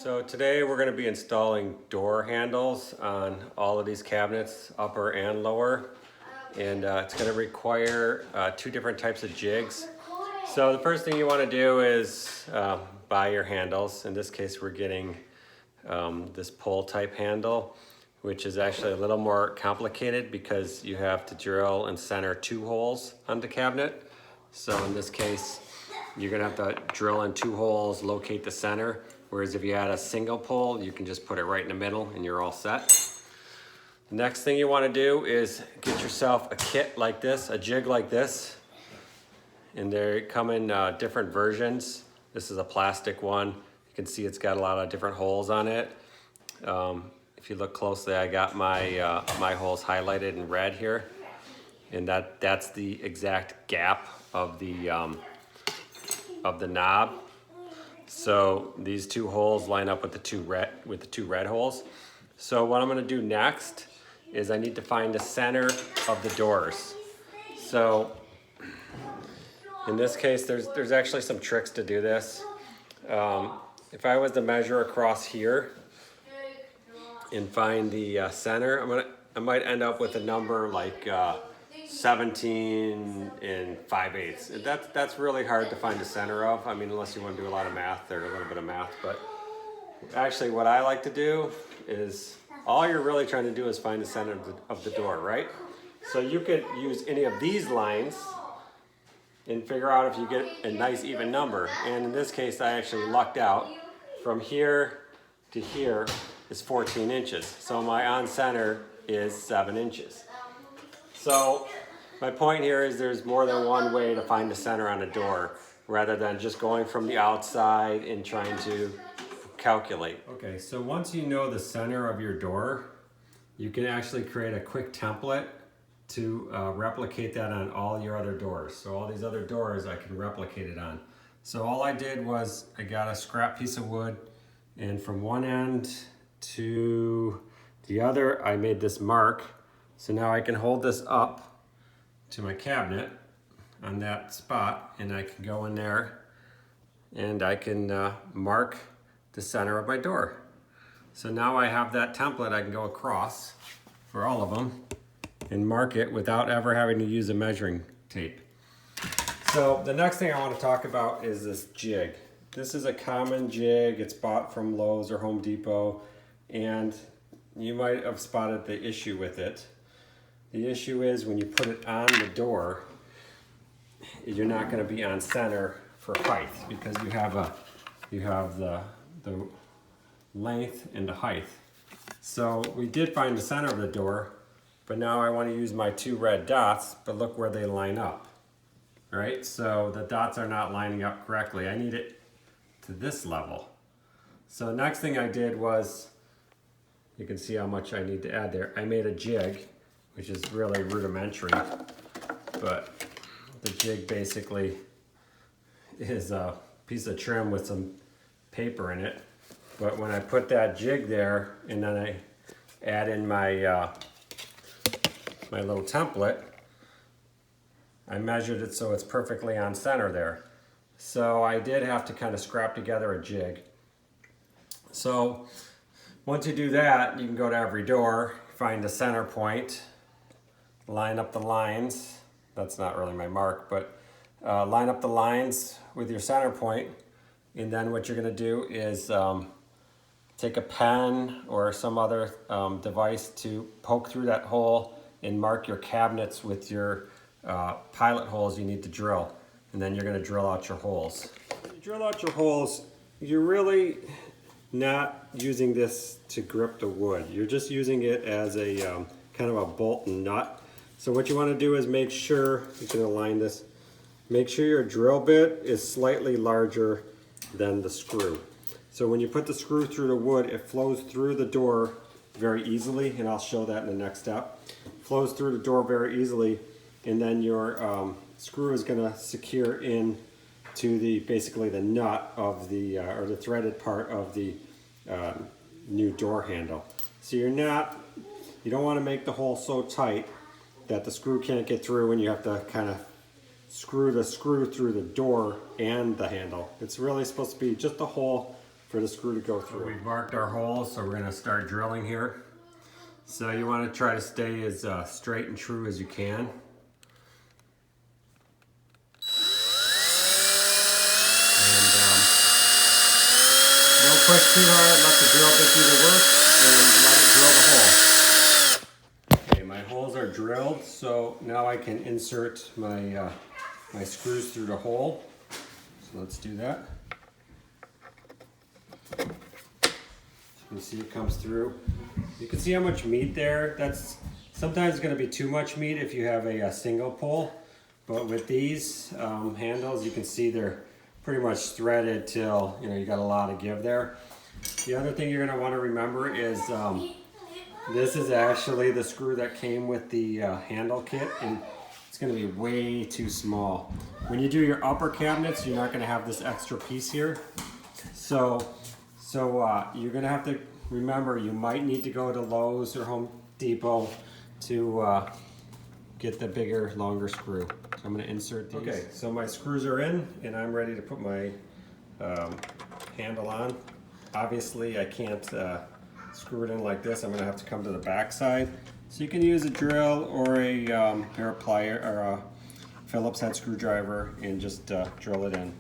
So today we're going to be installing door handles on all of these cabinets, upper and lower. And it's going to require two different types of jigs. So the first thing you want to do is buy your handles. In this case we're getting this pull type handle, which is actually a little more complicated because you have to drill and center two holes on the cabinet. So in this case you're going to have to drill in two holes, locate the center. Whereas if you had a single pull, you can just put it right in the middle and you're all set. The next thing you want to do is get yourself a kit like this, a jig like this. And they come in different versions. This is a plastic one. You can see it's got a lot of different holes on it. If you look closely, I got my my holes highlighted in red here. And that's the exact gap of the knob. So these two holes line up with the two red holes. So what I'm going to do next is I need to find the center of the doors. So in this case, there's actually some tricks to do this. If I was to measure across here and find the center, I might end up with a number like 17 and 5/8. That's really hard to find the center of. I mean, unless you want to do a lot of math or a little bit of math. But actually what I like to do is all you're really trying to do is find the center of the door, right? So you could use any of these lines and figure out if you get a nice even number. And in this case, I actually lucked out. From here to here is 14 inches. So my on center is 7 inches. So my point here is there's more than one way to find the center on a door rather than just going from the outside and trying to calculate. Okay, so once you know the center of your door, you can actually create a quick template to replicate that on all your other doors. So all these other doors I can replicate it on. So all I did was I got a scrap piece of wood, and from one end to the other I made this mark. So now I can hold this up to my cabinet on that spot, and I can go in there and I can mark the center of my door. So now I have that template. I can go across for all of them and mark it without ever having to use a measuring tape. So the next thing I want to talk about is this jig. This is a common jig. It's bought from Lowe's or Home Depot, and you might have spotted the issue with it. The issue is when you put it on the door, you're not going to be on center for height because you have the length and the height. So we did find the center of the door, but now I want to use my two red dots, but look where they line up. All right, so the dots are not lining up correctly. I need it to this level. So the next thing I did was, you can see how much I need to add there. I made a jig, which is really rudimentary, but the jig basically is a piece of trim with some paper in it. But when I put that jig there and then I add in my my little template, I measured it so it's perfectly on center there. So I did have to kind of scrap together a jig. So once you do that, you can go to every door, find the center point, line up the lines. That's not really my mark, but line up the lines with your center point. And then what you're gonna do is take a pen or some other device to poke through that hole and mark your cabinets with your pilot holes you need to drill. And then you're gonna drill out your holes. When you drill out your holes, you're really not using this to grip the wood. You're just using it as a kind of a bolt and nut. So what you want to do is make sure, you can align this, make sure your drill bit is slightly larger than the screw. So when you put the screw through the wood, it flows through the door very easily, and I'll show that in the next step. It flows through the door very easily, and then your screw is going to secure in to the basically the nut of the or the threaded part of the new door handle. So you don't want to make the hole so tight that the screw can't get through and you have to kind of screw the screw through the door and the handle. It's really supposed to be just a hole for the screw to go through. We've marked our holes, so we're going to start drilling here. So you want to try to stay as straight and true as you can. Don't push too hard, let the drill bit do the work, and let it drill the hole. Okay, my holes are drilled, so now I can insert my, my screws through the hole. So let's do that. You can see it comes through. You can see how much meat there. That's sometimes going to be too much meat if you have a single pull, but with these handles, you can see they're pretty much threaded till you got a lot of give there. The other thing you're going to want to remember is this is actually the screw that came with the handle kit, and it's going to be way too small. When you do your upper cabinets, you're not going to have this extra piece here. So you're going to have to remember you might need to go to Lowe's or Home Depot to get the bigger, longer screw. So I'm going to insert these. Okay, so my screws are in, and I'm ready to put my handle on. Obviously, I can't screw it in like this. I'm going to have to come to the back side. So you can use a drill or a pair of pliers or a Phillips head screwdriver and just drill it in.